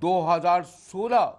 2016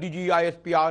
DG ISPR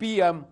PM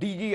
DG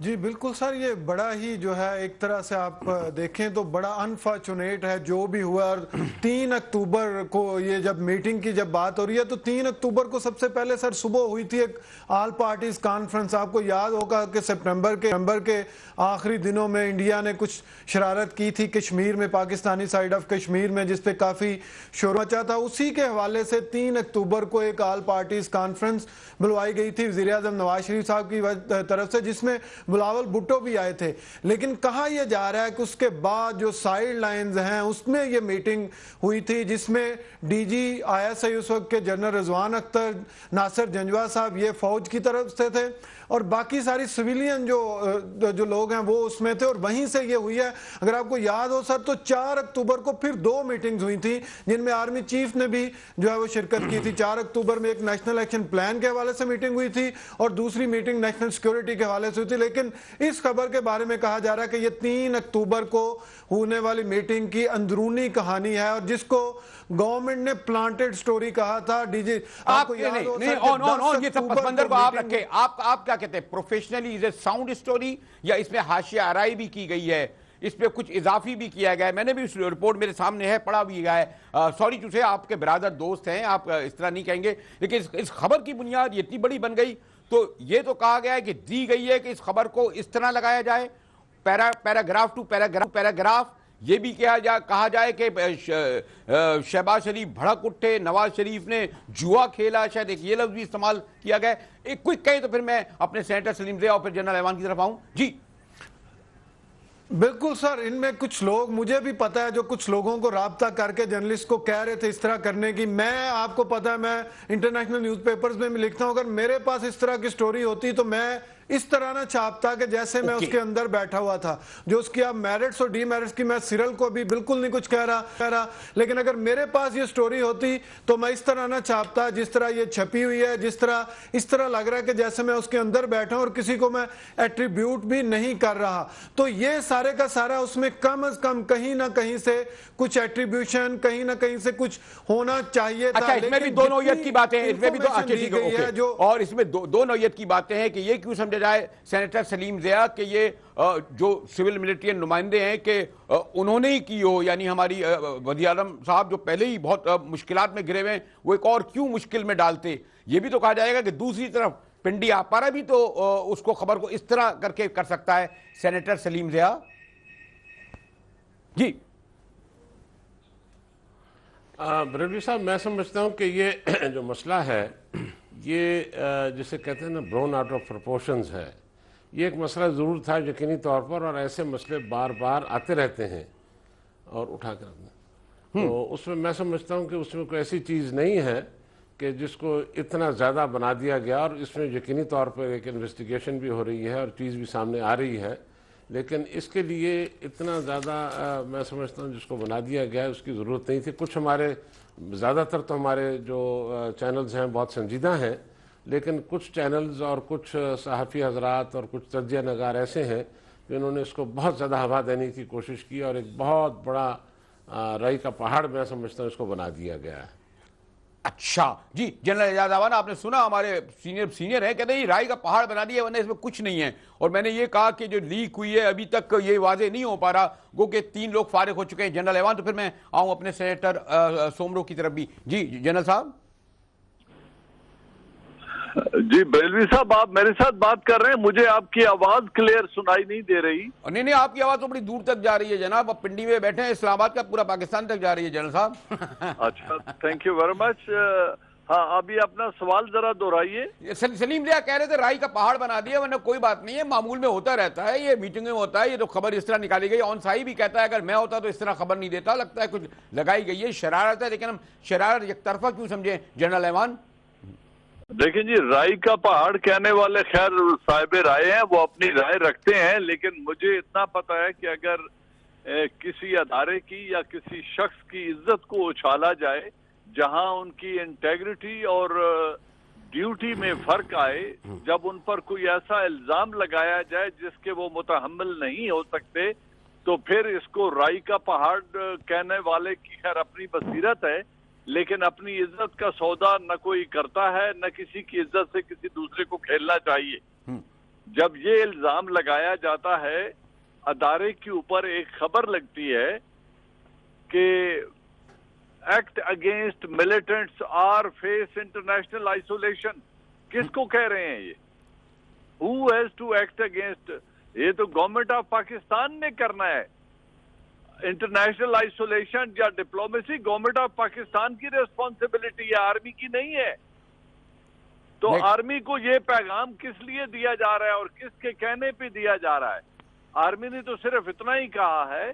جی بالکل سر، یہ بڑا ہی جو ہے ایک طرح سے آپ دیکھیں تو بڑا انفارچونیٹ ہے جو بھی ہوا. اور 3 اکتوبر کو یہ جب میٹنگ کی جب بات ہو رہی ہے تو 3 اکتوبر کو سب سے پہلے سر صبح ہوئی تھی ایک آل پارٹیز کانفرنس. آپ کو یاد ہوگا کہ سپٹمبر کے آخری دنوں میں انڈیا نے کچھ شرارت کی تھی کشمیر میں، پاکستانی سائیڈ آف کشمیر میں، جس پہ کافی شور مچا تھا. اسی کے حوالے سے 3 اکتوبر کو ایک آل پارٹیز کانفرنس بلوائی گئی تھی وزیر اعظم نواز شریف صاحب کی طرف سے، جس میں بلاول بھٹو بھی آئے تھے. لیکن کہا یہ جا رہا ہے کہ اس کے بعد جو سائیڈ لائنز ہیں اس میں یہ میٹنگ ہوئی تھی، جس میں ڈی جی ISI اس وقت کے جنرل رضوان اختر، ناصر جنجوا صاحب یہ فوج کی طرف سے تھے، اور باقی ساری سویلین جو لوگ ہیں وہ اس میں تھے. اور وہیں سے یہ ہوئی ہے. اگر آپ کو یاد ہو سر تو 4 اکتوبر کو پھر 2 میٹنگز ہوئی تھیں جن میں آرمی چیف نے بھی جو ہے وہ شرکت کی تھی. 4 اکتوبر میں ایک نیشنل ایکشن پلان کے حوالے سے میٹنگ ہوئی تھی اور دوسری میٹنگ نیشنل سیکیورٹی کے حوالے سے ہوئی تھی. لیکن اس خبر کے بارے میں کہا جا رہا ہے کہ یہ 3 اکتوبر کو ہونے والی میٹنگ کی اندرونی کہانی ہے، اور جس کو گورنمنٹ نے پلانٹڈ سٹوری کہا تھا. ڈی جی آپ کو یاد ہو یہ سب پس منظر کو آپ رکھیں، آپ کیا کہتے ہیں professionally is a sound story, یا اس میں حاشیہ آرائی بھی کی گئی ہے، اس پہ کچھ اضافی بھی کیا گیا ہے؟ میں نے بھی اس رپورٹ میرے سامنے ہے، پڑھا بھی گیا ہے. سوری ٹو سے آپ کے برادر دوست ہیں، آپ اس طرح نہیں کہیں گے، لیکن اس خبر کی بنیاد یہ اتنی بڑی بن گئی تو یہ تو کہا گیا ہے کہ دی گئی ہے کہ اس خبر کو اس طرح لگایا جائے، پیراگراف ٹو پیراگراف. یہ بھی کہا جائے کہ شہباز شریف بھڑک اٹھے، نواز شریف نے جوا کھیلا، شاید ایک یہ لفظ بھی استعمال کیا گیا. ایک کوئک کہیں تو پھر میں اپنے سینیٹر سلیم ضیاء اور پھر جنرل ایوان کی طرف آؤں. جی بالکل سر، ان میں کچھ لوگ مجھے بھی پتا ہے جو کچھ لوگوں کو رابطہ کر کے جرنلسٹ کو کہہ رہے تھے اس طرح کرنے کی. میں آپ کو پتا ہے میں انٹرنیشنل نیوز پیپرز میں بھی لکھتا ہوں، اگر میرے پاس اس طرح کی سٹوری ہوتی تو میں اس طرح نہ چھاپتا کہ جیسے میں اس کے اندر بیٹھا ہوا تھا. جو اس کی اب میرٹس اور ڈی میرٹس کی میں سیرل کو بھی بالکل نہیں کچھ کہہ رہا، لیکن اگر میرے پاس یہ سٹوری ہوتی تو میں اس طرح نہ چھاپتا جس طرح یہ چھپی ہوئی ہے، اس طرح لگ رہا ہے کہ جیسے میں اس کے اندر بیٹھا ہوں اور کسی کو میں ایٹریبیوٹ بھی نہیں کر رہا. تو یہ سارے کا سارا اس میں کم از کم کہیں نہ کہیں سے کچھ ایٹریبیوشن، کہیں نہ کہیں سے کچھ ہونا چاہیے تھا. اس میں بھی دو نوعیت کی باتیں ہیں، اور اس میں دو نوعیت کی باتیں ہیں کہ یہ کیوں سمجھا جائے سینیٹر سلیم ضیاء کہ یہ جو سول ملٹری نمائندے ہیں کہ انہوں نے ہی کی ہو، یعنی ہماری وزیر اعظم صاحب جو پہلے ہی بہت مشکلات میں گرے ہوئے ہیں وہ ایک اور کیوں مشکل میں ڈالتے. یہ بھی تو کہا جائے گا کہ دوسری طرف پنڈی آپارا بھی تو اس کو خبر کو اس طرح کر کے کر سکتا ہے سینیٹر سلیم ضیاء. جی بریلوی صاحب، میں سمجھتا ہوں کہ یہ جو مسئلہ ہے یہ جسے کہتے ہیں نا برون آؤٹ آف پروپورشنز ہے. یہ ایک مسئلہ ضرور تھا یقینی طور پر، اور ایسے مسئلے بار بار آتے رہتے ہیں اور اٹھا کر رکھتے ہیں. تو اس میں سمجھتا ہوں کہ اس میں کوئی ایسی چیز نہیں ہے کہ جس کو اتنا زیادہ بنا دیا گیا، اور اس میں یقینی طور پر ایک انویسٹیگیشن بھی ہو رہی ہے اور چیز بھی سامنے آ رہی ہے. لیکن اس کے لیے اتنا زیادہ میں سمجھتا ہوں جس کو بنا دیا گیا ہے اس کی ضرورت نہیں تھی. کچھ ہمارے زیادہ تر تو ہمارے جو چینلز ہیں بہت سنجیدہ ہیں، لیکن کچھ چینلز اور کچھ صحافی حضرات اور کچھ تجزیہ نگار ایسے ہیں جنہوں نے اس کو بہت زیادہ ہوا دینے کی کوشش کی، اور ایک بہت بڑا رائی کا پہاڑ میں سمجھتا ہوں اس کو بنا دیا گیا ہے. اچھا جی جنرل اعجاز اعوان، آپ نے سنا ہمارے سینئر ہیں کہتے ہیں رائی کا پہاڑ بنا دیا ورنہ اس میں کچھ نہیں ہے. اور میں نے یہ کہا کہ جو لیک ہوئی ہے ابھی تک یہ واضح نہیں ہو پا رہا، گو کہ 3 لوگ فارغ ہو چکے ہیں. جنرل ایوان تو پھر میں آؤں اپنے سینیٹر سومرو کی طرف بھی. جی جنرل صاحب. جی بریلوی صاحب، آپ میرے ساتھ بات کر رہے ہیں، مجھے آپ کی آواز کلیئر سنائی نہیں دے رہی. نہیں آپ کی آواز تو بڑی دور تک جا رہی ہے جناب. اب پنڈی میں بیٹھے ہیں، اسلام آباد کا پورا پاکستان تک جا رہی ہے جنرل صاحب. اچھا، تھینک یو ویری مچ. ہاں ابھی اپنا سوال ذرا دہرائیے. سلیم ضیاء کہہ رہے تھے رائی کا پہاڑ بنا دیا، ورنہ کوئی بات نہیں ہے، معمول میں ہوتا رہتا ہے، یہ میٹنگیں میں ہوتا ہے. یہ تو خبر اس طرح نکالی گئی. اون سائی بھی کہتا ہے اگر میں ہوتا تو اس طرح خبر نہیں دیتا، لگتا ہے کچھ لگائی گئی ہے، شرارت ہے. لیکن ہم شرارت یک طرفہ کیوں سمجھیں جنرل ایوان؟ دیکھیں جی، رائی کا پہاڑ کہنے والے خیر صاحب رائے ہیں، وہ اپنی رائے رکھتے ہیں، لیکن مجھے اتنا پتا ہے کہ اگر کسی ادارے کی یا کسی شخص کی عزت کو اچھالا جائے، جہاں ان کی انٹیگریٹی اور ڈیوٹی میں فرق آئے، جب ان پر کوئی ایسا الزام لگایا جائے جس کے وہ متحمل نہیں ہو سکتے، تو پھر اس کو رائی کا پہاڑ کہنے والے کی خیر اپنی بصیرت ہے، لیکن اپنی عزت کا سودا نہ کوئی کرتا ہے، نہ کسی کی عزت سے کسی دوسرے کو کھیلنا چاہیے. جب یہ الزام لگایا جاتا ہے، ادارے کے اوپر ایک خبر لگتی ہے کہ act against militants or face international isolation, کس کو کہہ رہے ہیں یہ؟ ہو ہیز ٹو ایکٹ اگینسٹ؟ یہ تو گورنمنٹ آف پاکستان نے کرنا ہے. انٹرنیشنل آئسولیشن یا ڈپلومیسی گورنمنٹ آف پاکستان کی ریسپانسبلٹی ہے، آرمی کی نہیں ہے. تو آرمی کو یہ پیغام کس لیے دیا جا رہا ہے اور کس کے کہنے پہ دیا جا رہا ہے؟ آرمی نے تو صرف اتنا ہی کہا ہے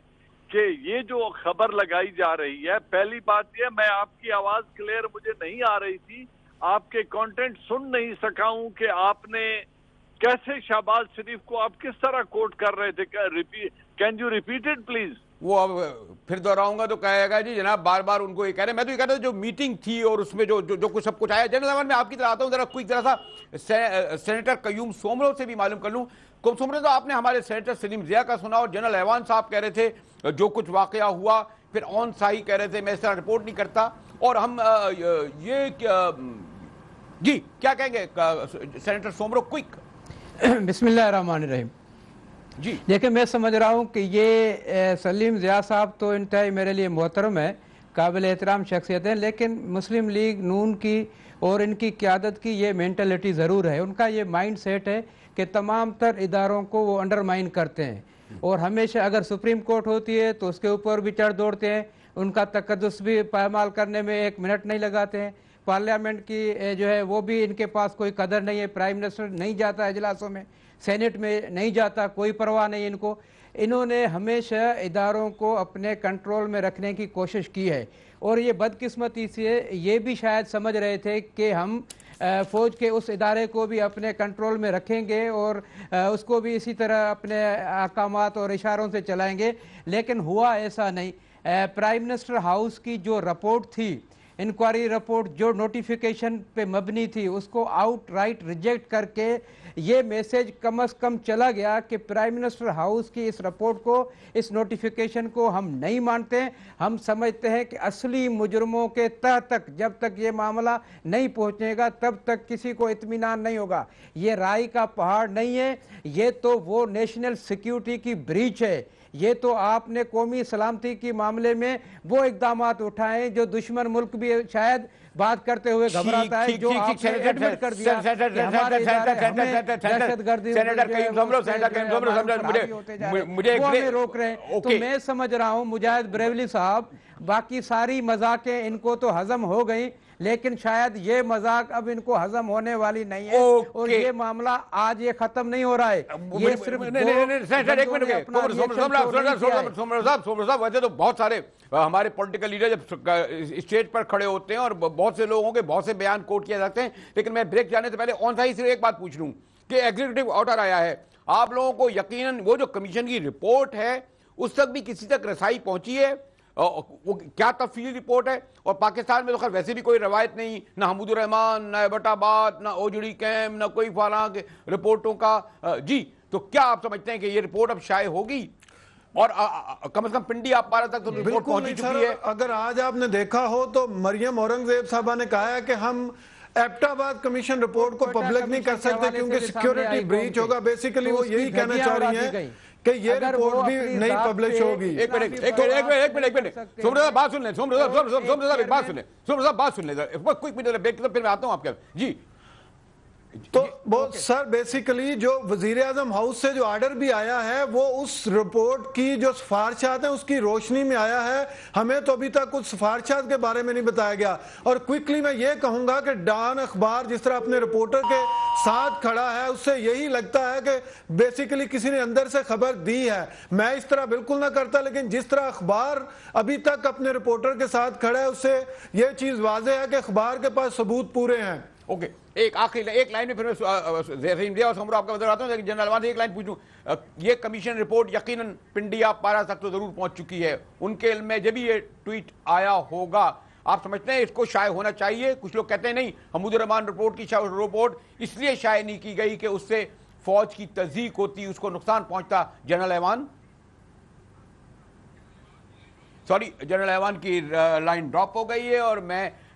کہ یہ جو خبر لگائی جا رہی ہے، پہلی بات یہ، میں آپ کی آواز کلیئر مجھے نہیں آ رہی تھی، آپ کے کانٹینٹ سن نہیں سکا ہوں کہ آپ نے کیسے شہباز شریف کو آپ کس طرح کوٹ کر رہے تھے. Can you repeat it please? وہ اب پھر دہراؤں گا تو کہے گا جی جناب بار بار ان کو یہ کہہ رہے ہیں. میں تو یہ کہہ رہا ہوں جو میٹنگ تھی اور اس میں جو کچھ سب کچھ آیا. جنرل ایوان میں آپ کی طرح آتا ہوں ذرا کوئی ذرا سا سینیٹر قیوم سومرو سے بھی معلوم کر لوں. سومرو تو آپ نے ہمارے سینیٹر سلیم ضیاء کا سنا اور جنرل ایوان صاحب کہہ رہے تھے جو کچھ واقعہ ہوا، پھر آن سائی کہہ رہے تھے میں اس طرح رپورٹ نہیں کرتا. اور ہم یہ جی کیا کہیں گے سینیٹر سومرو کوئک؟ بسم اللہ الرحمن الرحیم. جی دیکھیں میں سمجھ رہا ہوں کہ یہ سلیم ضیاء صاحب تو انتہائی میرے لیے محترم ہے، قابل احترام شخصیت ہیں، لیکن مسلم لیگ نون کی اور ان کی قیادت کی یہ مینٹلٹی ضرور ہے. ان کا یہ مائنڈ سیٹ ہے کہ تمام تر اداروں کو وہ انڈرمائن کرتے ہیں اور ہمیشہ اگر سپریم کورٹ ہوتی ہے تو اس کے اوپر بھی چڑھ دوڑتے ہیں. ان کا تقدس بھی پامال کرنے میں ایک منٹ نہیں لگاتے ہیں. پارلیمنٹ کی جو ہے وہ بھی ان کے پاس کوئی قدر نہیں ہے. پرائم منسٹر نہیں جاتا اجلاسوں میں، سینٹ میں نہیں جاتا، کوئی پرواہ نہیں ان کو. انہوں نے ہمیشہ اداروں کو اپنے کنٹرول میں رکھنے کی کوشش کی ہے اور یہ بدقسمتی سے یہ بھی شاید سمجھ رہے تھے کہ ہم فوج کے اس ادارے کو بھی اپنے کنٹرول میں رکھیں گے اور اس کو بھی اسی طرح اپنے احکامات اور اشاروں سے چلائیں گے، لیکن ہوا ایسا نہیں. پرائم منسٹر ہاؤس کی جو رپورٹ تھی، انکوائری رپورٹ جو نوٹیفیکیشن پہ مبنی تھی، اس کو آؤٹ رائٹ ریجیکٹ کر کے یہ میسیج کم از کم چلا گیا کہ پرائم منسٹر ہاؤس کی اس رپورٹ کو، اس نوٹیفیکیشن کو ہم نہیں مانتے. ہم سمجھتے ہیں کہ اصلی مجرموں کے تہ تک جب تک یہ معاملہ نہیں پہنچے گا تب تک کسی کو اطمینان نہیں ہوگا. یہ رائی کا پہاڑ نہیں ہے، یہ تو وہ نیشنل سیکیورٹی کی بریچ ہے. یہ تو آپ نے قومی سلامتی کی معاملے میں وہ اقدامات اٹھائے جو دشمن ملک بھی شاید بات کرتے ہوئے گھبراتا ہے، جو آپ نے ایڈمٹ کر دیا کہ ہمارے ادارے ہمیں دہشت گردی وہ ہمیں روک رہے ہیں. تو میں سمجھ رہا ہوں مجاہد بریولی صاحب، باقی ساری مذاقیں ان کو تو ہضم ہو گئی، لیکن شاید یہ مذاق اب ان کو ہضم ہونے والی نہیں ہے اور یہ معاملہ آج یہ ختم نہیں ہو رہا ہے. یہ صرف ویسے تو بہت سارے ہمارے پولیٹیکل لیڈر جب اسٹیج پر کھڑے ہوتے ہیں اور بہت سے لوگوں کے بہت سے بیان کوٹ کیے جاتے ہیں، لیکن میں بریک جانے سے پہلے آن سائٹ سے ایک بات پوچھ لوں کہ ایگزیکٹو آرڈر آیا ہے، آپ لوگوں کو یقیناً وہ جو کمیشن کی رپورٹ ہے اس تک بھی کسی تک رسائی پہنچی ہے؟ وہ کیا تفصیلی رپورٹ ہے؟ اور پاکستان میں تو خیر ویسے بھی کوئی روایت نہیں، نہ حمود الرحمان، نہ ایبٹ آباد، نہ اوجڑی کیمپ، نہ کوئی فلاں رپورٹوں کا. جی تو کیا آپ سمجھتے ہیں کہ یہ رپورٹ اب شائع ہوگی اور کم از کم پنڈی آپ پارا تک تو رپورٹ پہنچ چکی ہے؟ اگر آج آپ نے دیکھا ہو تو مریم اورنگزیب صاحبہ نے کہا ہے کہ ہم ایبٹ آباد کمیشن رپورٹ کو پبلک نہیں کر سکتے کیونکہ سیکیورٹی بریچ ہوگا. بیسیکلی وہ یہی کہنا چاہ رہی ہیں کہ یہ رپورٹ بھی نہیں پبلش ہوگی. ایک منٹ سومرو صاحب بات سن لیں. سومرو صاحب ایک بات سن لیں. سومرو صاحب بات سن لیں کوئی منٹ بریک پھر میں آتا ہوں آپ کے. جی تو وہ سر بیسیکلی جو وزیر اعظم ہاؤس سے جو آرڈر بھی آیا ہے وہ اس رپورٹ کی جو سفارشات ہیں اس کی روشنی میں آیا ہے. ہمیں تو ابھی تک کچھ سفارشات کے بارے میں نہیں بتایا گیا. اور کوئکلی میں یہ کہوں گا کہ ڈان اخبار جس طرح اپنے رپورٹر کے ساتھ کھڑا ہے اس سے یہی لگتا ہے کہ بیسیکلی کسی نے اندر سے خبر دی ہے. میں اس طرح بالکل نہ کرتا، لیکن جس طرح اخبار ابھی تک اپنے رپورٹر کے ساتھ کھڑا ہے اس سے یہ چیز واضح ہے کہ اخبار کے پاس ثبوت پورے ہیں. اوکے ایک آخری ایک لائن میں پھر میں انڈیا اور سمرو آپ کا نظر آتا ہوں، لیکن جنرل ایوان سے ایک لائن پوچھوں. یہ کمیشن رپورٹ یقیناً پنڈیا پارا تک تو ضرور پہنچ چکی ہے. ان کے علم میں جب یہ ٹویٹ آیا ہوگا آپ سمجھتے ہیں اس کو شائع ہونا چاہیے؟ کچھ لوگ کہتے ہیں نہیں، حمود الرحمان رپورٹ کی رپورٹ اس لیے شائع نہیں کی گئی کہ اس سے فوج کی تضییق ہوتی، اس کو نقصان پہنچتا. جنرل ایوان سوری جنرل ایوان کی لائن ڈراپ ہو گئی ہے اور میں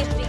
HD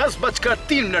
10:03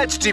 HD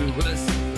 US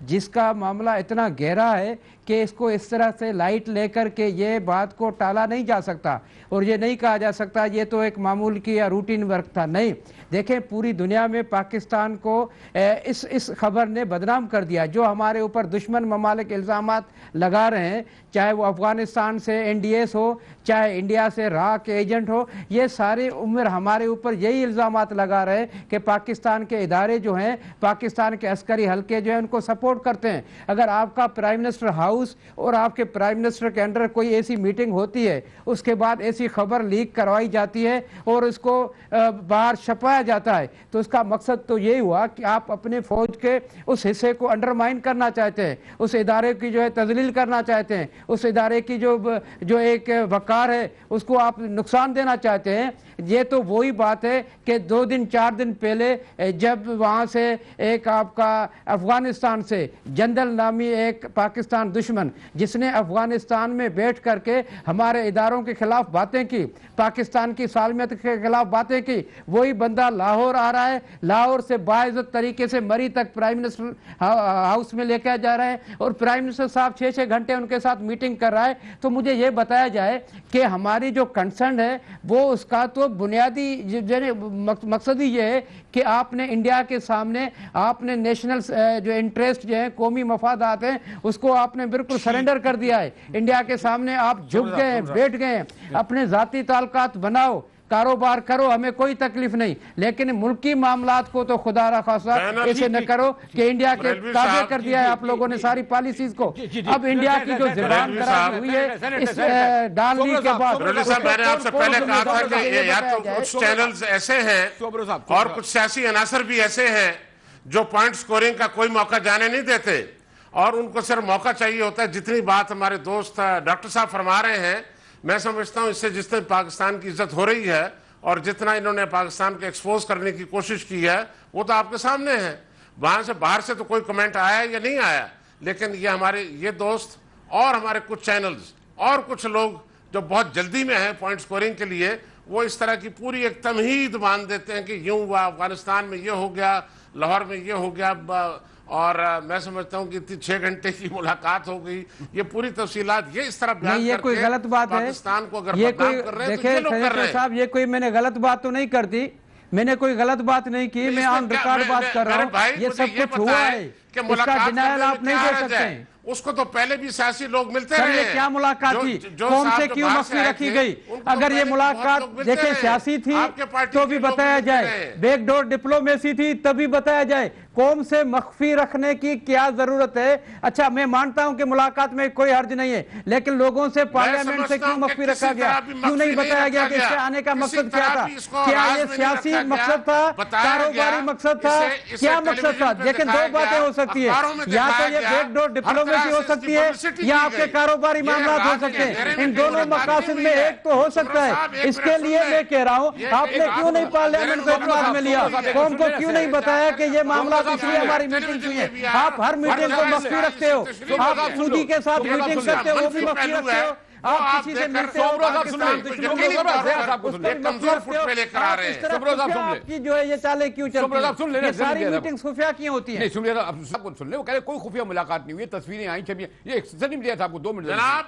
جس کا معاملہ اتنا گہرا ہے کہ اس کو اس طرح سے لائٹ لے کر کے یہ بات کو ٹالا نہیں جا سکتا اور یہ نہیں کہا جا سکتا یہ تو ایک معمول کی یا روٹین ورک تھا. نہیں, دیکھیں پوری دنیا میں پاکستان کو اس خبر نے بدنام کر دیا. جو ہمارے اوپر دشمن ممالک الزامات لگا رہے ہیں, چاہے وہ افغانستان سے NDS ہو, چاہے انڈیا سے را کے ایجنٹ ہو, یہ سارے عمر ہمارے اوپر یہی الزامات لگا رہے ہیں کہ پاکستان کے ادارے جو ہیں, پاکستان کے عسکری حلقے جو ہیں, ان کو سپورٹ کرتے ہیں. اگر آپ کا پرائم منسٹر ہاؤس اور آپ کے پرائم منسٹر کے انڈر کوئی ایسی میٹنگ ہوتی ہے, اس کے بعد ایسی خبر لیک کروائی جاتی ہے اور اس کو باہر چھپایا جاتا ہے, تو اس کا مقصد تو یہی ہوا کہ آپ اپنے فوج کے اس حصے کو انڈرمائن کرنا چاہتے ہیں, اس ادارے کی جو ہے تذلیل کرنا چاہتے ہیں, اس ادارے کی جو ایک وقار ہے اس کو آپ نقصان دینا چاہتے ہیں. یہ تو وہی بات ہے کہ 2 دن 4 دن پہلے جب وہاں سے ایک آپ کا افغانستان سے جندل نامی ایک پاکستان دشمن جس نے افغانستان میں بیٹھ کر کے ہمارے اداروں کے خلاف باتیں کی, پاکستان کی سالمیت کے خلاف باتیں کی, وہی بندہ لاہور آ رہا ہے, لاہور سے باعزت طریقے سے مری تک پرائم منسٹر ہاؤس میں لے کے جا رہے ہیں اور پرائم منسٹر صاحب 6 گھنٹے ان کے ساتھ میٹنگ کر رہا ہے. تو مجھے یہ بتایا جائے کہ ہماری جو کنسرن ہے وہ اس کا تو بنیادی مقصد ہی یہ ہے کہ آپ نے انڈیا کے سامنے آپ نے نیشنل جو انٹریسٹ جو ہیں, قومی مفادات ہیں, اس کو آپ نے بالکل سرنڈر کر دیا ہے. انڈیا کے سامنے آپ جھک گئے ہیں, بیٹھ گئے ہیں. اپنے ذاتی تعلقات بناؤ, کاروبار کرو, ہمیں کوئی تکلیف نہیں, لیکن ملکی معاملات کو تو خدا را خاصا ایسے نہ کرو کہ انڈیا کے تابع کر دیا ہے آپ لوگوں نے ساری پالیسیز کو. اب انڈیا کی جو زبان خراب ہوئی ہے اس ڈالنے کے بعد, میں نے آپ سے پہلے کہا تھا کہ یا تو کچھ چینلز ایسے ہیں اور کچھ سیاسی عناصر بھی ایسے ہیں جو پوائنٹ سکورنگ کا کوئی موقع جانے نہیں دیتے اور ان کو صرف موقع چاہیے ہوتا ہے. جتنی بات ہمارے دوست ڈاکٹر صاحب فرما رہے ہیں, میں سمجھتا ہوں اس سے جتنے پاکستان کی عزت ہو رہی ہے اور جتنا انہوں نے پاکستان کو ایکسپوز کرنے کی کوشش کی ہے وہ تو آپ کے سامنے ہے. وہاں سے باہر سے تو کوئی کمنٹ آیا یا نہیں آیا, لیکن یہ ہمارے یہ دوست اور ہمارے کچھ چینلز اور کچھ لوگ جو بہت جلدی میں ہیں پوائنٹ سکورنگ کے لیے, وہ اس طرح کی پوری ایک تمہید باندھ دیتے ہیں کہ یوں ہوا, افغانستان میں یہ ہو گیا, لاہور میں یہ ہو گیا, اور میں سمجھتا ہوں کہ 6 گھنٹے کی ملاقات ہو گئی. یہ پوری تفصیلات یہ اس طرح بیان یہ کوئی غلط بات ہے, پاکستان کو اگر یہ بدنام کر رہے ہیں تو یہ لوگ کر رہے ہیں. صاحب یہ کوئی میں نے غلط بات تو نہیں کر دی, میں نے کوئی غلط بات نہیں کی, میں آن ریکارڈ بات کر رہا ہوں. یہ سب کچھ ہوا ہے, اس کا ڈینائل آپ نہیں دے سکتے ہیں. اس کو تو پہلے بھی سیاسی لوگ ملتے رہے ہیں. کیا ملاقات تھی, قوم سے کیوں مخفی رکھی گئی؟ اگر یہ ملاقات دیکھیں سیاسی تھی تو بھی بتایا جائے, بیک ڈور ڈپلومیسی تھی تبھی بتایا جائے. قوم سے مخفی رکھنے کی کیا ضرورت ہے؟ اچھا میں مانتا ہوں کہ ملاقات میں کوئی حرج نہیں ہے, لیکن لوگوں سے پارلیمنٹ سے کیوں مخفی رکھا گیا, کیوں نہیں بتایا گیا کہ اس سے آنے کا مقصد کیا تھا؟ کیا یہ سیاسی مقصد تھا, کاروباری مقصد تھا, کیا مقصد تھا؟ لیکن 2 باتیں ہو سکتی ہیں, یا تو یہ بیک ڈور ڈپلومیسی ہو سکتی ہے یا آپ کے کاروباری معاملات ہو سکتے ہیں. ان دونوں مقاصد میں ایک تو ہو سکتا ہے. اس کے لیے میں کہہ رہا ہوں آپ نے کیوں نہیں پارلیمنٹ کو اعتماد میں لیا, قوم کو کیوں نہیں بتایا کہ یہ معاملات اس لیے ہماری میٹنگ ہوئی ہے. آپ ہر میٹنگ کو مخفی رکھتے ہو, آپ سودی کے ساتھ میٹنگ کرتے ہو وہ بھی مخفی رکھتے ہو, آپ کسی سے ملتے ہو کی جو ہے یہ چالیں کیوں چلتی ہیں, یہ ساری میٹنگز خفیہ کیوں ہوتی ہیں؟ سن لیں, وہ کہہ رہے کوئی خفیہ ملاقات نہیں ہوئی, تصویریں آئیں چھپی ہیں. یہ ایکسٹینشن نہیں دیا تھا آپ کو 2 منٹ. جناب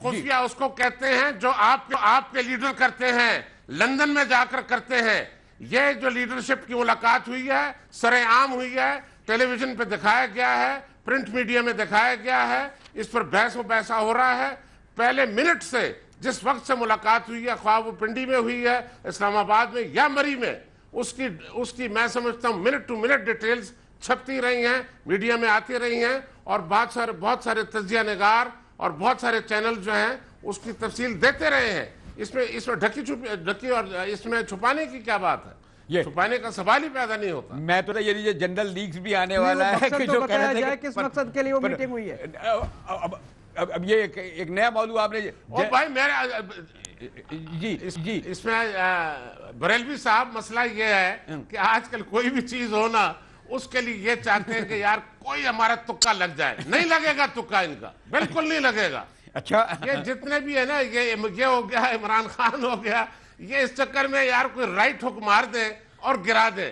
خفیہ اس کو کہتے ہیں جو آپ کے لیڈر کرتے ہیں, لندن میں جا کر کرتے ہیں. یہ جو لیڈرشپ کی ملاقات ہوئی ہے سرے عام ہوئی ہے, ٹیلی ویژن پہ دکھایا گیا ہے, پرنٹ میڈیا میں دکھایا گیا ہے, اس پر بحث و بحثہ ہو رہا ہے. پہلے منٹ سے جس وقت سے ملاقات ہوئی ہے, خواہ وہ پنڈی میں ہوئی ہے, اسلام آباد میں یا مری میں, اس کی میں سمجھتا ہوں منٹ ٹو منٹ ڈیٹیلز چھپتی رہی ہیں, میڈیا میں آتی رہی ہیں, اور بہت سارے تجزیہ نگار اور بہت سارے چینل جو ہیں اس کی تفصیل دیتے رہے ہیں. اس میں ڈھکی اور اس میں چھپانے کی کیا بات ہے؟ یہ چھپانے کا سوال ہی پیدا نہیں ہوتا. میں تو یہ جنرل لیگز بھی آنے والا ہے کہ جو کہہ رہے تھے کس مقصد کے لیے وہ میٹنگ ہوئی ہے. اب یہ ایک نیا موضوع آپ نے, اور بھائی جی اس میں بریلوی صاحب مسئلہ یہ ہے کہ آج کل کوئی بھی چیز ہونا اس کے لیے یہ چاہتے ہیں کہ یار کوئی ہمارا تکا لگ جائے. نہیں لگے گا تکا, ان کا بالکل نہیں لگے گا. اچھا یہ جتنے بھی ہے نا, یہ ہو گیا, عمران خان ہو گیا, یہ اس چکر میں یار کوئی رائٹ ہک مار دے اور گرا دے,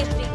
HD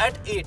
@8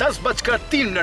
10:03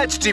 HD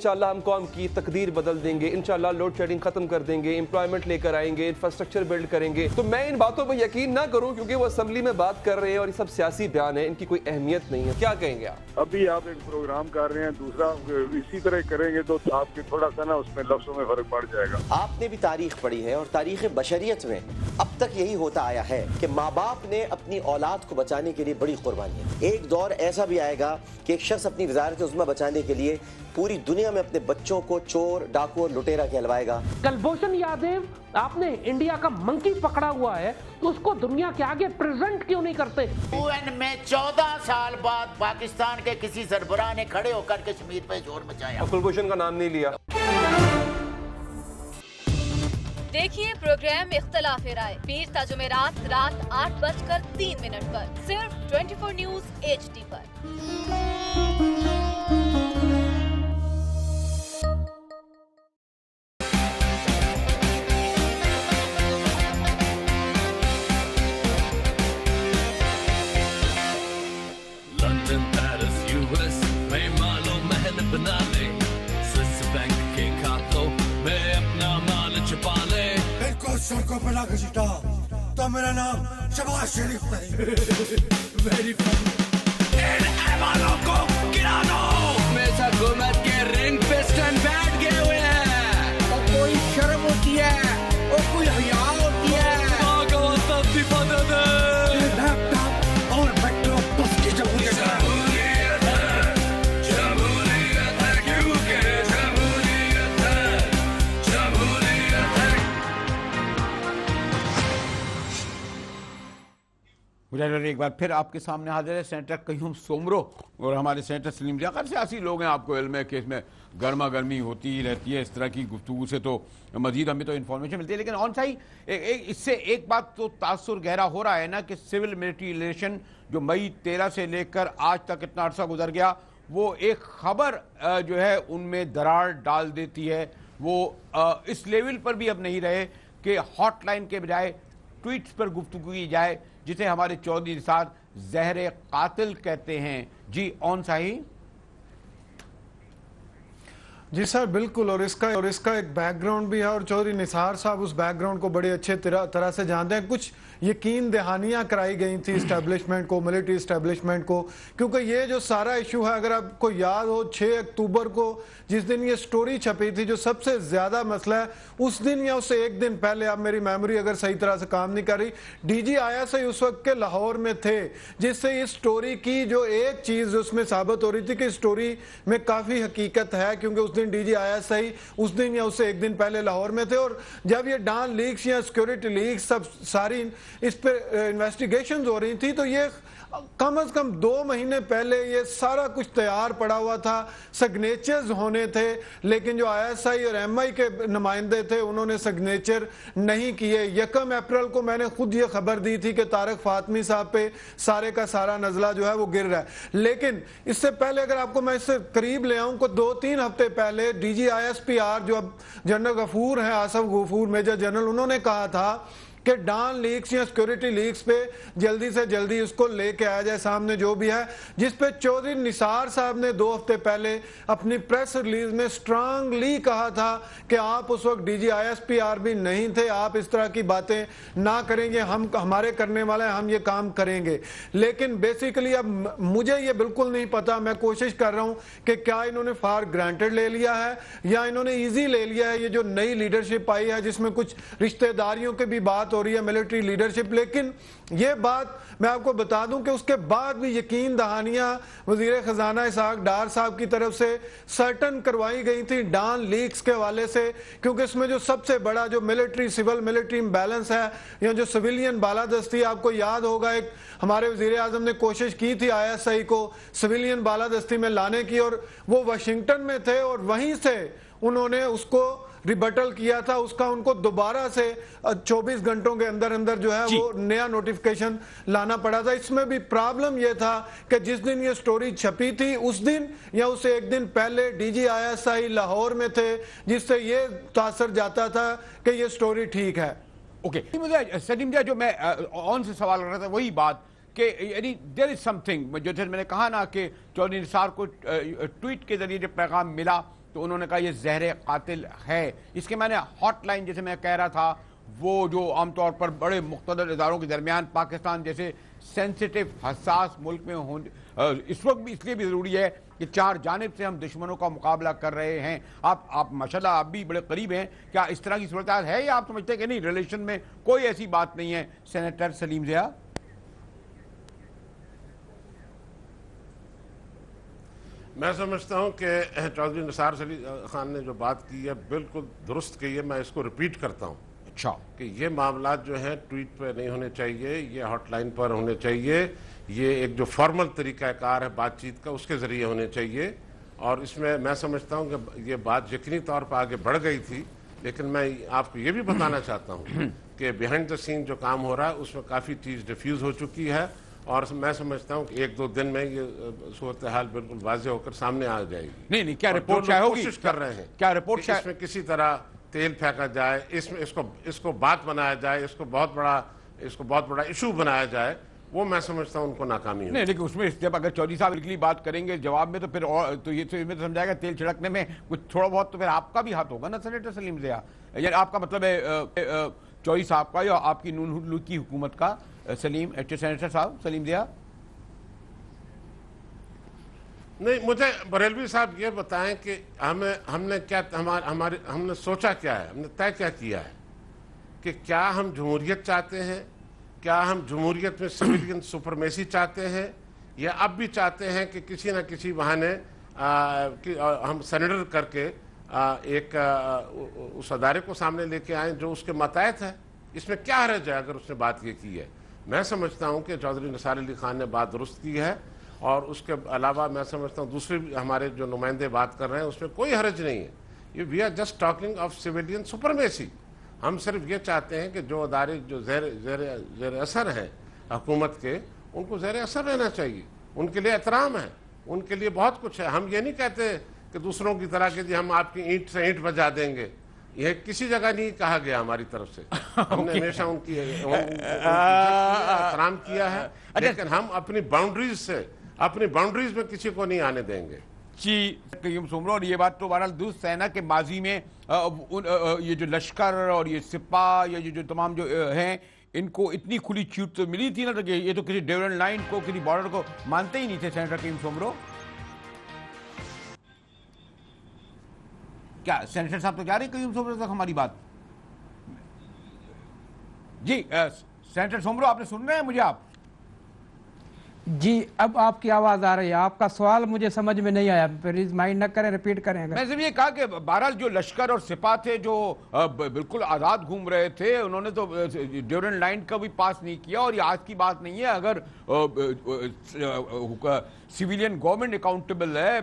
انشاءاللہ ہم قوم کی تقدیر بدل دیں گے، انشاءاللہ لوڈ شیڈنگ ختم کر دیں گے، امپلائمنٹ لے کر آئیں گے، انفراسٹرکچر بلڈ کریں گے. تو میں ان باتوں پہ یقین نہ کروں کیونکہ وہ اسمبلی میں بات کر رہے ہیں اور یہ سب سیاسی بیان ہے، ان کی کوئی اہمیت نہیں ہے. کیا کہیں گے آپ؟ ابھی آپ ایک پروگرام کر رہے ہیں، دوسرا اسی طرح کریں گے تو آپ کے تھوڑا سا نا اس میں لفظوں میں فرق پڑ جائے گا. آپ نے بھی تاریخ پڑھی ہے اور تاریخ بشریت میں اب تک یہی ہوتا آیا ہے کہ ماں باپ نے اپنی اولاد کو بچانے کے لیے بڑی قربانیاں. ایک دور ایسا بھی آئے گا کہ ایک شخص اپنی وزارت عظمیٰ بچانے کے لیے پوری دنیا میں اپنے بچوں کو چور، ڈاکو اور لٹیرا کہلوائے گا. کلبھوشن یادیو، آپ نے انڈیا کا منکی پکڑا ہوا ہے تو اس کو دنیا کے آگے پریزنٹ کیوں نہیں کرتے؟ UN میں 14 سال بعد پاکستان کے کسی سربراہ نے کھڑے ہو کر کشمیر پہ زور مچایا. کلبھوشن کا نام نہیں لیا. دیکھیے پروگرام اختلاف رائے پیر تا جمعرات رات 8:03 پر صرف 24 نیوز HD پر. لندن پیرس US میں مالو محل بنا لے، سوئس بینک کے کھاتوں میں اپنا مال چھپا لے. ان کو سڑکوں پہ لا گھسیٹا تو میرا نام شباز شریف نہیں. Very funny. ان ایوانوں کو گرا دو. میں حکومت کے رنگ پہ سٹینڈ بیٹھ گئے ہوئے ہیں. اور کوئی شرم ہوتی ہے اور کوئی حیا ہوتی ہے. استعفیٰ دے دے. لیپ ٹاپ اور میٹرو بس کی جمہوریت ہے. مجاہد ایک بار پھر آپ کے سامنے حاضر ہے سینیٹر قیوم سومرو اور ہمارے سینیٹر سلیم ضیاء. خیر سیاسی لوگ ہیں، آپ کو علم ہے کہ اس میں گرما گرمی ہوتی ہی رہتی ہے. اس طرح کی گفتگو سے تو مزید ہمیں تو انفارمیشن ملتی ہے. لیکن آن صحیح اس سے ایک بات تو تاثر گہرا ہو رہا ہے نا کہ سول ملٹری ریلیشن جو مئی 13 سے لے کر آج تک اتنا عرصہ گزر گیا، وہ ایک خبر جو ہے ان میں درار ڈال دیتی ہے. وہ اس لیول پر بھی اب نہیں رہے کہ ہاٹ لائن کے بجائے ٹویٹس پر گفتگو کی جائے، جسے ہمارے چودھری نثار زہر قاتل کہتے ہیں. جی آن صحیح. جی سر بالکل، اور اس کا ایک بیک گراؤنڈ بھی ہے اور چودھری نثار صاحب اس بیک گراؤنڈ کو بڑے اچھے طرح سے جانتے ہیں. کچھ یقین دہانیاں کرائی گئی تھی اسٹیبلشمنٹ کو، ملٹری اسٹیبلشمنٹ کو، کیونکہ یہ جو سارا ایشو ہے اگر آپ کو یاد ہو 6 اکتوبر کو جس دن یہ سٹوری چھپی تھی، جو سب سے زیادہ مسئلہ ہے اس دن یا اس سے ایک دن پہلے، اب میری میموری اگر صحیح طرح سے کام نہیں کر رہی، ڈی جی ISI اس وقت کے لاہور میں تھے، جس سے اس سٹوری کی جو ایک چیز اس میں ثابت ہو رہی تھی کہ اس سٹوری میں کافی حقیقت ہے، کیونکہ اس دن ڈی جی ISI اس دن یا اس سے ایک دن پہلے لاہور میں تھے. اور جب یہ ڈان لیکس یا سیکیورٹی لیکس سب ساری اس پہ انویسٹیگیشنز ہو رہی تھی، تو یہ کم از کم 2 مہینے پہلے یہ سارا کچھ تیار پڑا ہوا تھا، سگنیچرز ہونے تھے، لیکن جو ISI اور MI کے نمائندے تھے انہوں نے سگنیچر نہیں کیے. 1 اپریل کو میں نے خود یہ خبر دی تھی کہ طارق فاطمی صاحب پہ سارے کا سارا نزلہ جو ہے وہ گر رہا ہے. لیکن اس سے پہلے اگر آپ کو میں اس سے قریب لے آؤں کو 2-3 ہفتے پہلے ڈی جی ISPR جو اب جنرل غفور ہیں، آصف غفور میجر جنرل، انہوں نے کہا تھا کہ ڈان لیکس یا سیکیورٹی لیکس پہ جلدی سے جلدی اس کو لے کے آیا جائے سامنے جو بھی ہے، جس پہ چودھری نثار صاحب نے 2 ہفتے پہلے اپنی پریس ریلیز میں سٹرانگلی کہا تھا کہ آپ اس وقت ڈی جی ISPR بھی نہیں تھے، آپ اس طرح کی باتیں نہ کریں گے، ہمارے کرنے والے ہیں، ہم یہ کام کریں گے. لیکن بیسیکلی اب مجھے یہ بالکل نہیں پتا، میں کوشش کر رہا ہوں کہ کیا انہوں نے فار گرانٹڈ لے لیا ہے یا انہوں نے ایزی لے لیا ہے یہ جو نئی لیڈرشپ آئی ہے جس میں کچھ رشتہ داریوں کے بھی بات ہو رہی ہے، ملٹری لیڈرشپ. لیکن یہ بات میں آپ کو بتا دوں کہ اس کے بعد بھی یقین دہانیاں وزیر خزانہ اسحاق ڈار صاحب کی طرف سے سرٹن کروائی گئی تھی ڈان لیکس کے حوالے سے، کیونکہ اس میں جو سب سے بڑا جو ملٹری سول ملٹری امبیلنس ہے یا جو سویلین بالادستی، آپ کو یاد ہوگا ایک ہمارے وزیر اعظم نے کوشش کی تھی ISI کو سویلین بالادستی میں لانے کی، اور وہ واشنگٹن میں تھے اور وہیں سے انہوں نے اس کو ریبٹل کیا تھا. اس کا ان کو دوبارہ سے 24 گھنٹوں کے اندر اندر جو ہے وہ نیا نوٹیفیکیشن لانا پڑا تھا. اس میں بھی پرابلم یہ تھا کہ جس دن یہ سٹوری چھپی تھی اس دن یا اس سے ایک دن پہلے ڈی جی ISI لاہور میں تھے، جس سے یہ تاثر جاتا تھا کہ یہ سٹوری ٹھیک ہے. اوکے سلیم جی، جو میں آن سے سوال کر رہا تھا وہی بات کہ یعنی دیر از سم تھنگ، جو میں نے کہا نا کہ چودھری نثار کو ٹویٹ کے ذریعے جو پیغام ملا تو انہوں نے کہا یہ زہر قاتل ہے. اس کے میں نے ہاٹ لائن جیسے میں کہہ رہا تھا وہ جو عام طور پر بڑے مقتدر اداروں کے درمیان پاکستان جیسے سینسیٹیو حساس ملک میں اس وقت بھی اس لیے بھی ضروری ہے کہ چار جانب سے ہم دشمنوں کا مقابلہ کر رہے ہیں. آپ ماشاءاللہ آپ بھی بڑے قریب ہیں, کیا اس طرح کی صورتحال ہے یا آپ سمجھتے ہیں کہ نہیں ریلیشن میں کوئی ایسی بات نہیں ہے؟ سینیٹر سلیم ضیاء. میں سمجھتا ہوں کہ چودھری نثار خان نے جو بات کی ہے بالکل درست کی ہے. میں اس کو ریپیٹ کرتا ہوں. اچھا, کہ یہ معاملات جو ہیں ٹویٹ پہ نہیں ہونے چاہیے, یہ ہاٹ لائن پر ہونے چاہیے. یہ ایک جو فارمل طریقہ کار ہے بات چیت کا اس کے ذریعے ہونے چاہیے. اور اس میں سمجھتا ہوں کہ یہ بات یقینی طور پر آگے بڑھ گئی تھی, لیکن میں آپ کو یہ بھی بتانا چاہتا ہوں کہ بیہائنڈ دا سین جو کام ہو رہا ہے اس میں کافی چیز ڈیفیوز ہو چکی ہے. اور میں سمجھتا ہوں کہ 1-2 دن میں یہ صورتحال بالکل واضح ہو کر سامنے آ جائے گی. نہیں کیا رپورٹ شائع ہوگی؟ کوشش کر رہے ہیں کیا رپورٹ اس میں کسی طرح تیل پھینکا جائے, اس کو بات بنایا جائے, اس کو بہت بڑا ایشو بنایا جائے, وہ میں سمجھتا ہوں ان کو ناکامی ہے. نہیں لیکن اس میں جب اگر چودھری صاحب اگلی بات کریں گے جواب میں تو پھر تو یہ تو سمجھائے گا تیل چھڑکنے میں کچھ تھوڑا بہت تو پھر آپ کا بھی ہاتھ ہوگا نا سینیٹر سلیم ضیاء. یعنی آپ کا مطلب ہے چودھری صاحب کا یا آپ کی نون لیگ کی حکومت کا سینیٹر صاحب سلیم ضیاء؟ نہیں, مجھے بریلوی صاحب یہ بتائیں کہ ہم نے سوچا کیا ہے, ہم نے طے کیا ہے کہ کیا ہم جمہوریت چاہتے ہیں, کیا ہم جمہوریت میں سویلین سپرمیسی چاہتے ہیں, یا اب بھی چاہتے ہیں کہ کسی نہ کسی بہانے ہم سرنڈر کر کے ایک اس ادارے کو سامنے لے کے آئیں جو اس کے ماتحت ہے. اس میں کیا حرج ہے اگر اس نے بات یہ کی ہے؟ میں سمجھتا ہوں کہ چودھری نثار علی خان نے بات درست کی ہے, اور اس کے علاوہ میں سمجھتا ہوں دوسرے ہمارے جو نمائندے بات کر رہے ہیں اس میں کوئی حرج نہیں ہے. We are just talking of civilian supremacy. ہم صرف یہ چاہتے ہیں کہ جو ادارے جو زیر اثر ہیں حکومت کے, ان کو زیر اثر رہنا چاہیے. ان کے لیے احترام ہے, ان کے لیے بہت کچھ ہے. ہم یہ نہیں کہتے کہ دوسروں کی طرح کہ جی ہم آپ کی اینٹ سے اینٹ بجا دیں گے, یہ کسی جگہ نہیں کہا گیا ہماری طرف سے. ہم نے ہمیشہ ان کی احترام کیا ہے, لیکن ہم اپنی باؤنڈریز میں کسی کو نہیں آنے دیں گے. جی قیوم سمرو, اور یہ بات تو بہرحال درست ہے نا کہ ماضی میں یہ جو لشکر اور یہ سپاہ یا جو تمام جو ہیں ان کو اتنی کھلی چھوٹ تو ملی تھی نا, کہ یہ تو کسی ڈیورن لائن کو کسی بارڈر کو مانتے ہی نہیں تھے. سینیٹر قیوم سمرو, کیا سینیٹر صاحب تو جا رہے ہیں قیوم سمرو تک ہماری بات؟ جی سینیٹر سمرو آپ نے سن رہے ہیں مجھے؟ آپ جی اب آپ کی آواز آ رہی ہے. آپ کا سوال مجھے سمجھ میں نہیں آیا, پلیز مائنڈ نہ کریں, ریپیٹ کریں. میں صرف یہ کہا کہ بہرحال جو لشکر اور سپاہ تھے جو بالکل آزاد گھوم رہے تھے, انہوں نے تو ڈیورن لائن کا بھی پاس نہیں کیا. اور یہ آج کی بات نہیں ہے, اگر سویلین گورنمنٹ اکاؤنٹیبل ہے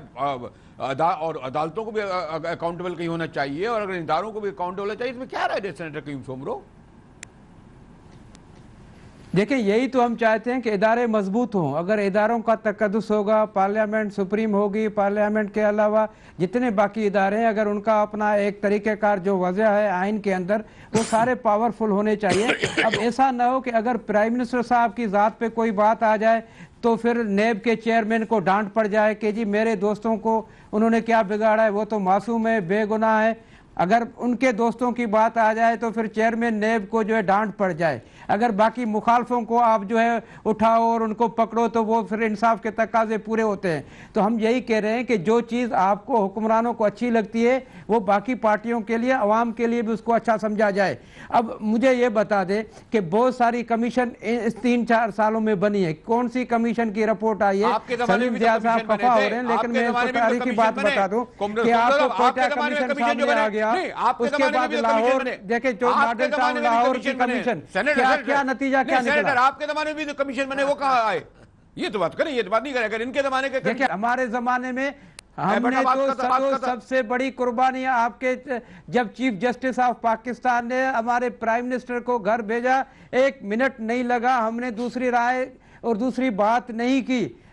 اور عدالتوں کو بھی اکاؤنٹیبل کہیں ہونا چاہیے, اور اگر اداروں کو بھی اکاؤنٹیبل ہونا چاہیے, اس میں کیا رائے ہے سینیٹر قیوم سمرو؟ دیکھیں یہی تو ہم چاہتے ہیں کہ ادارے مضبوط ہوں. اگر اداروں کا تقدس ہوگا, پارلیمنٹ سپریم ہوگی, پارلیمنٹ کے علاوہ جتنے باقی ادارے ہیں, اگر ان کا اپنا ایک طریقہ کار جو وضع ہے آئین کے اندر, وہ سارے پاورفل ہونے چاہیے. اب ایسا نہ ہو کہ اگر پرائم منسٹر صاحب کی ذات پہ کوئی بات آ جائے تو پھر نیب کے چیئرمین کو ڈانٹ پڑ جائے کہ جی میرے دوستوں کو انہوں نے کیا بگاڑا ہے, وہ تو معصوم ہے, بے گناہ ہے. اگر ان کے دوستوں کی بات آ جائے تو پھر چیئرمین نیب کو جو ہے ڈانٹ پڑ جائے. اگر باقی مخالفوں کو آپ جو ہے اٹھاؤ اور ان کو پکڑو تو وہ پھر انصاف کے تقاضے پورے ہوتے ہیں. تو ہم یہی کہہ رہے ہیں کہ جو چیز آپ کو حکمرانوں کو اچھی لگتی ہے وہ باقی پارٹیوں کے لیے, عوام کے لیے بھی اس کو اچھا سمجھا جائے. اب مجھے یہ بتا دیں کہ بہت ساری کمیشن اس 3-4 سالوں میں بنی ہے. کون سی کمیشن کی رپورٹ آئی ہے؟ سلیم ضیاء صاحب خفا ہو رہے ہیں, لیکن میں اس کو تاریخی بات بتا دوں کہ آپ کو کوئٹہ کمیشن سامنے آ گیا, اس کے بعد لاہور, دیکھیں جو ماڈل ٹاؤن لاہور کی کمیشن, کیا نتیجہ کیا نکلا؟ آپ کے زمانے میں بھی تو کمیشن بنے, وہ کہاں آئے؟ یہ تو بات کریں, یہ تو بات نہیں کریں. اگر ان کے زمانے کے دیکھیں ہمارے زمانے میں ہم نے تو سب سے بڑی قربانی آپ کے, جب چیف جسٹس آف پاکستان نے ہمارے پرائم منسٹر کو گھر بھیجا, 1 منٹ نہیں لگا, ہم نے دوسری رائے اور دوسری بات نہیں کی.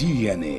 DNA।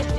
HD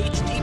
HD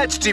HD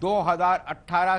2018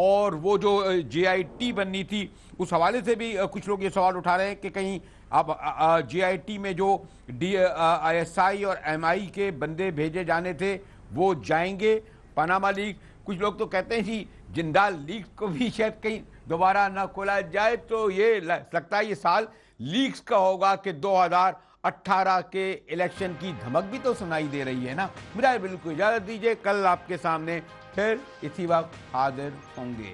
اور وہ جو JIT بننی تھی اس حوالے سے بھی کچھ لوگ یہ سوال اٹھا رہے ہیں کہ کہیں اب JIT میں جو ISI اور MI کے بندے بھیجے جانے تھے وہ جائیں گے پاناما لیک. کچھ لوگ تو کہتے ہیں جی جندال لیک کو بھی شاید کہیں دوبارہ نہ کھولا جائے. تو یہ لگتا ہے یہ سال لیکس کا ہوگا کہ 2018 کے الیکشن کی دھمک بھی تو سنائی دے رہی ہے نا. میرا بالکل اجازت دیجیے, کل آپ کے سامنے پھر اسی وقت حاضر ہوں گے.